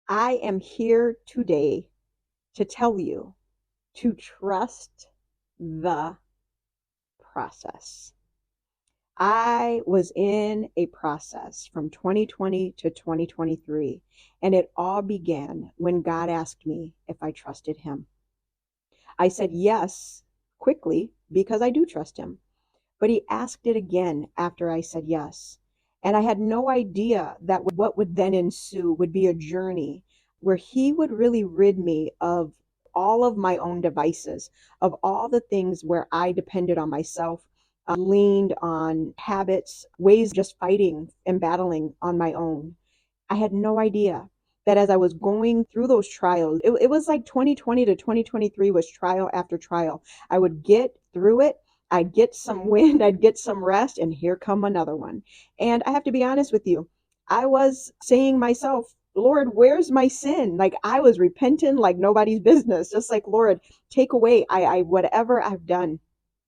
I am here today to tell you to trust the process. I was in a process from 2020 to 2023, and it all began when God asked me if I trusted Him. I said yes quickly because I do trust Him, but He asked it again after I said yes. And I had no idea that what would then ensue would be a journey where He would really rid me of all of my own devices, of all the things where I depended on myself, leaned on habits, ways just fighting and battling on my own. I had no idea that as I was going through those trials, it was like 2020 to 2023 was trial after trial. I would get through it. I'd get some wind, I'd get some rest, and here come another one. And I have to be honest with you, I was saying myself, Lord, where's my sin? Like I was repenting like nobody's business, just like, Lord, take away whatever I've done,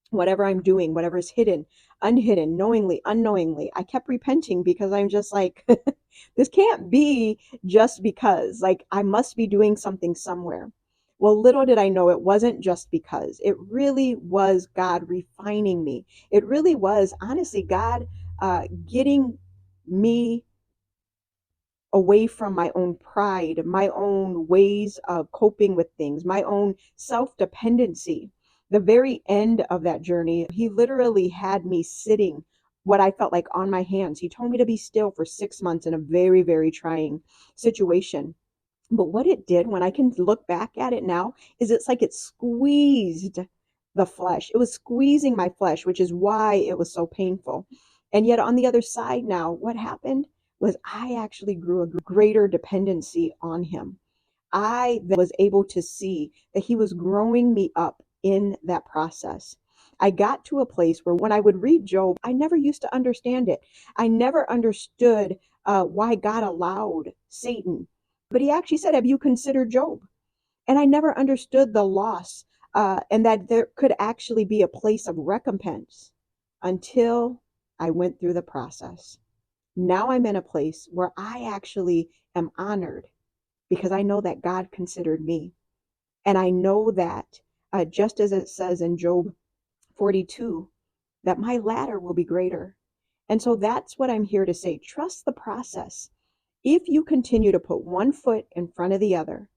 whatever I'm doing, whatever is hidden, unhidden, knowingly, unknowingly. I kept repenting because I'm just like, this can't be just because. Like, I must be doing something somewhere. Well, little did I know it wasn't just because. It really was God refining me. It really was, honestly, God getting me away from my own pride, my own ways of coping with things, my own self dependency. The very end of that journey, he literally had me sitting what I felt like on my hands. He told me to be still for 6 months in a very, very trying situation. But what it did, when I can look back at it now, is it's like it squeezed the flesh. It was squeezing my flesh, which is why it was so painful. And yet, on the other side now, what happened was I actually grew a greater dependency on him. I then was able to see that he was growing me up in that process. I got to a place where when I would read Job, I never used to understand it. I never understood why God allowed Satan. But he actually said, have you considered Job? And I never understood the loss and that there could actually be a place of recompense until I went through the process. Now I'm in a place where I actually am honored because I know that God considered me. And I know that just as it says in Job 42, that my ladder will be greater. And so that's what I'm here to say. Trust the process. If you continue to put one foot in front of the other,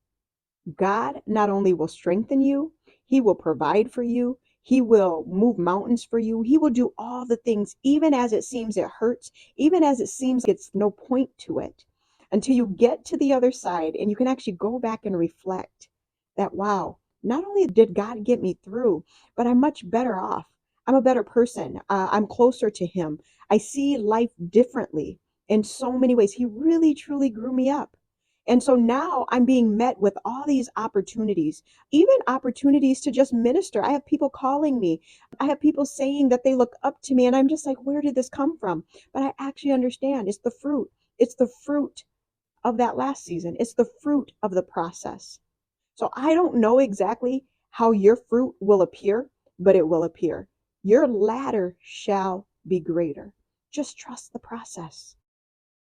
God not only will strengthen you, He will provide for you, He will move mountains for you, He will do all the things, even as it seems it hurts, even as it seems like it's no point to it, until you get to the other side and you can actually go back and reflect that, wow, not only did God get me through, but I'm much better off. I'm a better person. I'm closer to Him. I see life differently in so many ways. He really, truly grew me up. And so now I'm being met with all these opportunities, even opportunities to just minister. I have people calling me. I have people saying that they look up to me, and I'm just like, where did this come from? But I actually understand it's the fruit. It's the fruit of that last season, it's the fruit of the process. So I don't know exactly how your fruit will appear, but it will appear. Your ladder shall be greater. Just trust the process.